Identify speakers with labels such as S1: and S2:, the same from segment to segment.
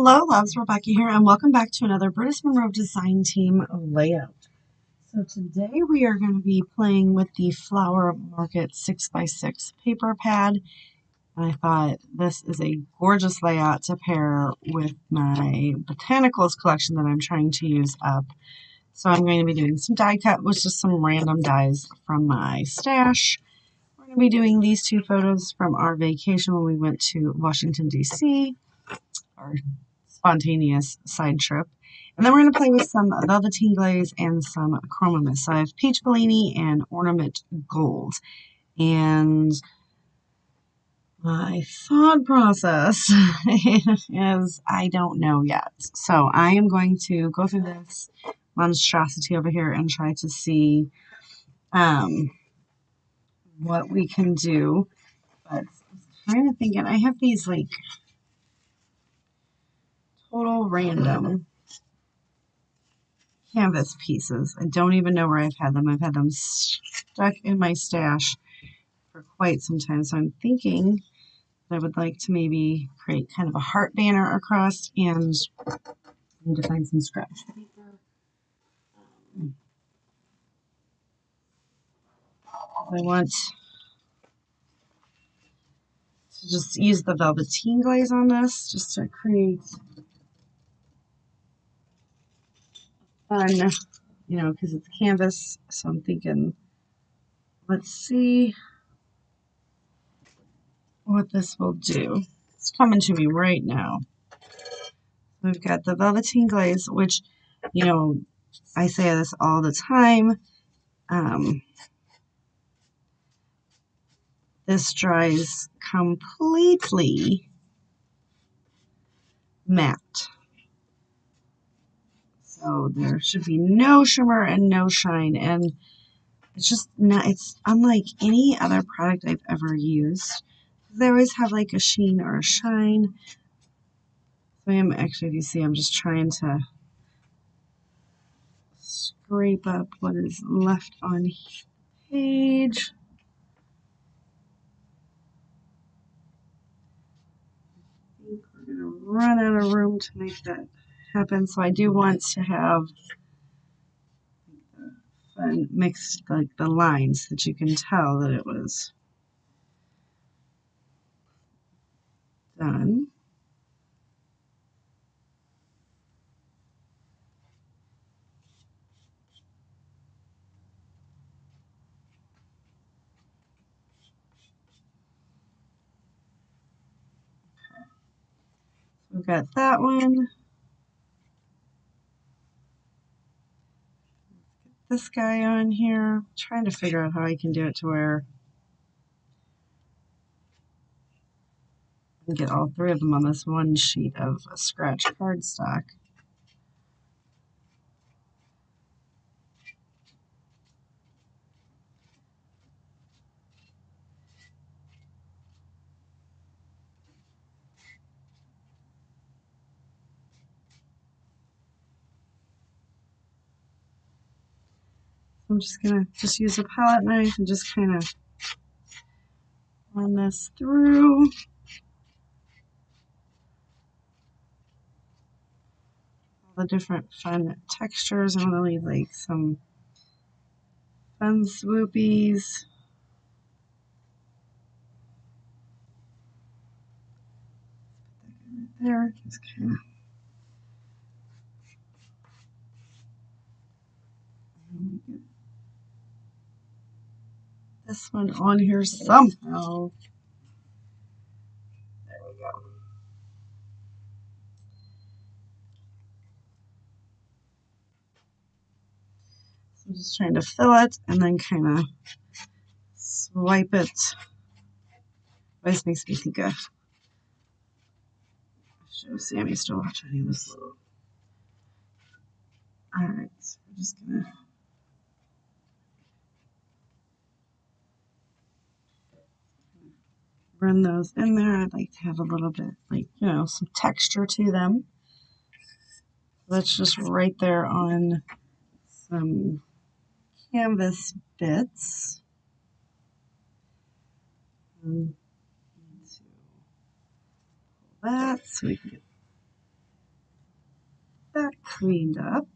S1: Hello, loves. Rebecca here, and welcome back to another Brutus Monroe Design Team layout. So today we are going to be playing with the Flower Market 6x6 paper pad. And I thought this is a gorgeous layout to pair with my botanicals collection that I'm trying to use up. So I'm going to be doing some die cut with just some random dies from my stash. We're going to be doing these two photos from our vacation when we went to Washington, D.C., our spontaneous side trip. And then we're going to play with some Velveteen Glaze and some Chroma mist. So I have Peach Bellini and Ornament Gold. And my thought process is I don't know yet. So I am going to go through this monstrosity over here and try to see what we can do. But I'm kind of thinking I have these like total random canvas pieces. I don't even know where I've had them. I've had them stuck in my stash for quite some time. So I'm thinking that I would like to maybe create kind of a heart banner across and I need to find some scratch paper. I want to just use the Velveteen glaze on this just to create fun, because it's canvas. So I'm thinking, let's see what this will do. It's coming to me right now. We've got the Velveteen Glaze, which, I say this all the time. This dries completely matte. So there should be no shimmer and no shine. And it's just not, it's unlike any other product I've ever used. They always have like a sheen or a shine. So I'm actually, if you see, I'm just trying to scrape up what is left on the page. I think we're going to run out of room to make that happen. So I do want to have fun mixed, like the lines that you can tell that it was done. We've got that one. This guy on here. I'm trying to figure out how I can do it to where I can get all three of them on this one sheet of scratch cardstock. I'm just going to use a palette knife and just kind of run this through. All the different fun textures. I'm going to leave like some fun swoopies. Right there. Just kind of. This one on here somehow. There we go. So I'm just trying to fill it and then kind of swipe it. This makes me think of show Sammy still watching. He was little. Alright, so we're just gonna run those in there. I'd like to have a little bit, like, some texture to them. That's just right there on some canvas bits. Need to pull that so we can get that cleaned up.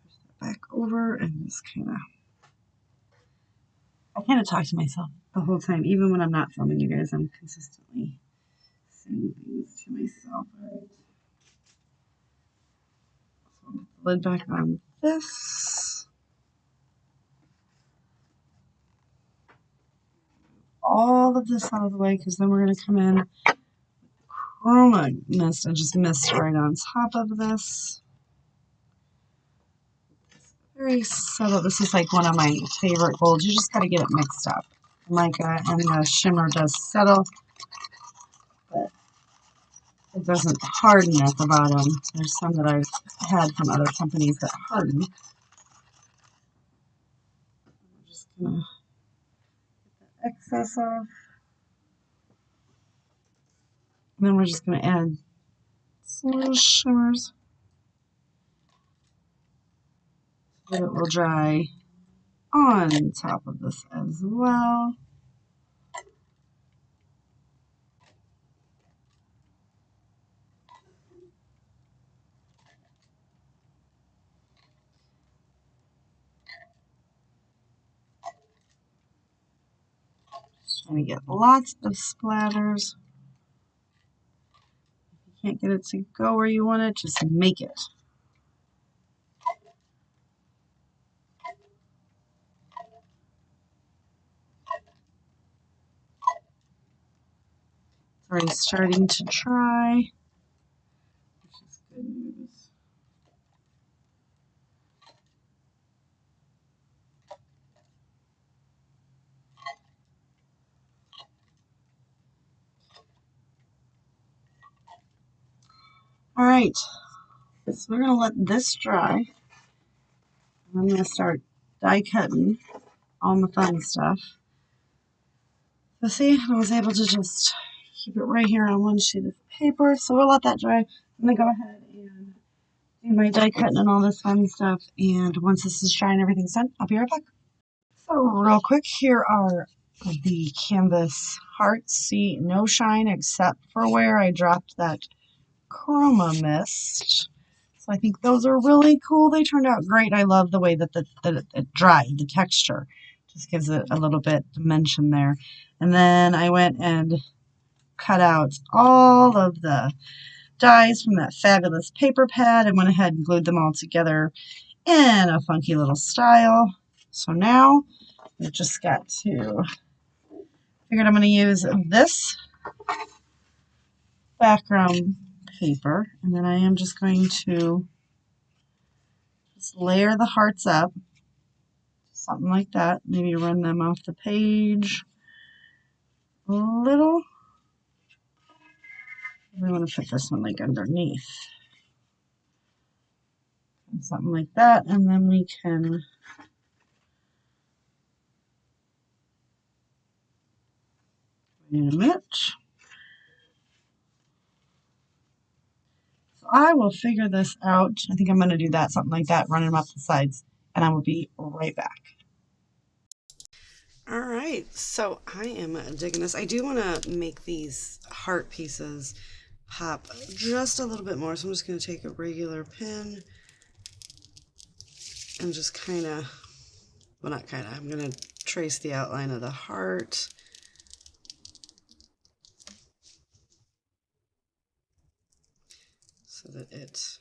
S1: Push that back over and just I kind of talk to myself the whole time, even when I'm not filming you guys. I'm consistently saying things to myself. All right. So I'll put the lid back on this. All of this out of the way, because then we're going to come in with Chroma mist. I just mist right on top of this. Very subtle. This is like one of my favorite golds. You just got to get it mixed up. Mica and the shimmer does settle, but it doesn't harden at the bottom. There's some that I've had from other companies that harden. I'm just going to get the excess off. And then we're just going to add some little shimmers so that it will dry on top of this as well. Just trying to get lots of splatters. If you can't get it to go where you want it, just make it. It's already starting to dry, which is good news. All right, so we're going to let this dry. I'm going to start die cutting all my fun stuff. So see, I was able to just keep it right here on one sheet of paper. So we'll let that dry. I'm going to go ahead and do my die cutting and all this fun stuff. And once this is dry and everything's done, I'll be right back. So real quick, here are the canvas hearts. See, no shine except for where I dropped that Chroma mist. So I think those are really cool. They turned out great. I love the way that it dried, the texture. Just gives it a little bit dimension there. And then I went and cut out all of the dies from that fabulous paper pad and went ahead and glued them all together in a funky little style. So now I've just got to figured I'm going to use this background paper, and then I am just going to just layer the hearts up, something like that. Maybe run them off the page a little. I want to put this one like underneath. Something like that, and then we can wait a minute. So I will figure this out. I think I'm going to do that, something like that, running them up the sides, and I will be right back. All right, so I am digging this. I do want to make these heart pieces pop just a little bit more, so I'm just going to take a regular pen and just kind of, well, not kind of, I'm going to trace the outline of the heart. So that it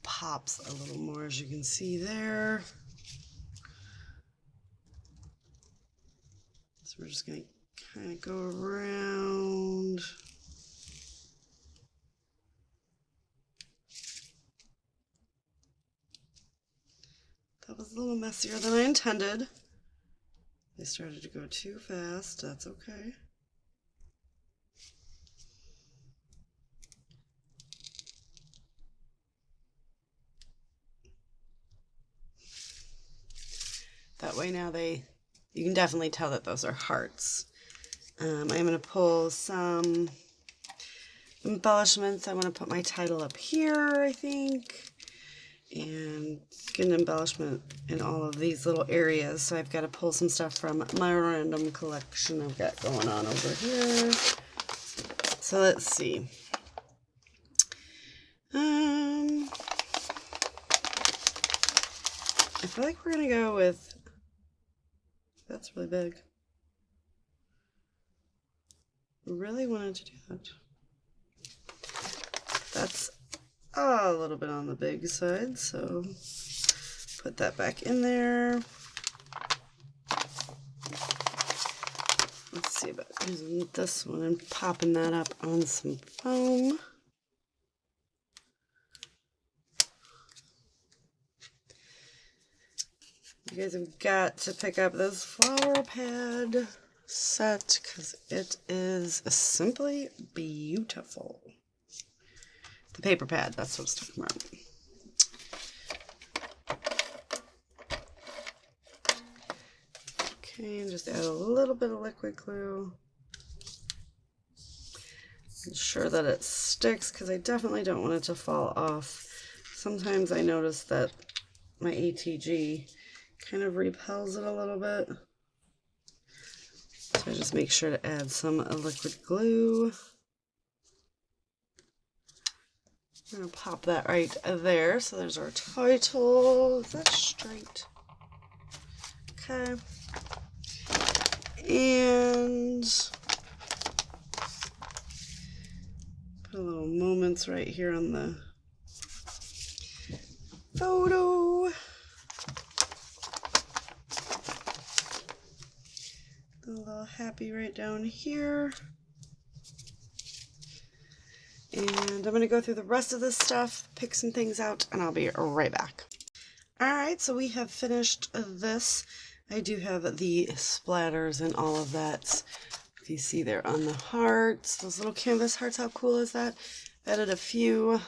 S1: pops a little more, as you can see there. So we're just going to kind of go around. That was a little messier than I intended. I started to go too fast. That's okay. That way now you can definitely tell that those are hearts. I'm going to pull some embellishments. I want to put my title up here, I think. and get an embellishment in all of these little areas. So I've got to pull some stuff from my random collection I've got going on over here. So let's see. I feel like we're gonna go with, that's really big. Really wanted to do that. That's a little bit on the big side, so put that back in there. Let's see about using this one and popping that up on some foam. You guys have got to pick up this flower pad set because it is simply beautiful. The paper pad, that's what I was talking about. Okay, and just add a little bit of liquid glue. Ensure that it sticks because I definitely don't want it to fall off. Sometimes I notice that my ATG kind of repels it a little bit. So I just make sure to add some liquid glue. I'm going to pop that right there. So there's our title. Is that straight? Okay. And put a little moments right here on the photo. A little happy right down here. And I'm going to go through the rest of this stuff, pick some things out, and I'll be right back. Alright, so we have finished this. I do have the splatters and all of that. If you see there on the hearts, those little canvas hearts, how cool is that? Added a few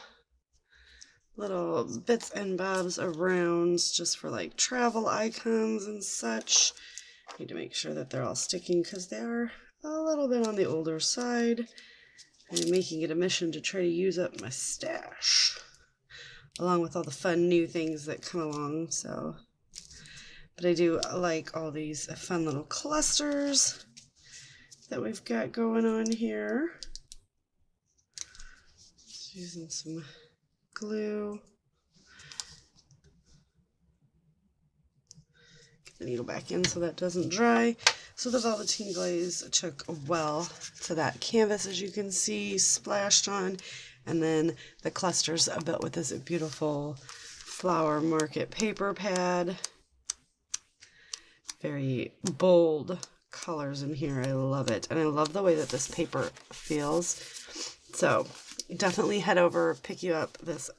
S1: little bits and bobs around just for like travel icons and such. Need to make sure that they're all sticking because they are a little bit on the older side. I'm making it a mission to try to use up my stash along with all the fun new things that come along. So, but I do like all these fun little clusters that we've got going on here. Just using some glue. Get the needle back in so that doesn't dry. So the Velveteen glaze took well to that canvas, as you can see, splashed on. And then the clusters are built with this beautiful Flower Market paper pad. Very bold colors in here. I love it. And I love the way that this paper feels. So definitely head over, pick you up this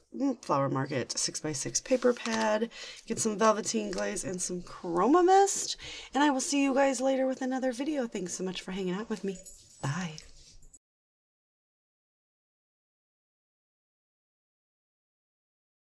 S1: Flower Market 6x6 paper pad, get some Velveteen glaze and some Chroma mist, and I will see you guys later with another video. Thanks so much for hanging out with me. Bye.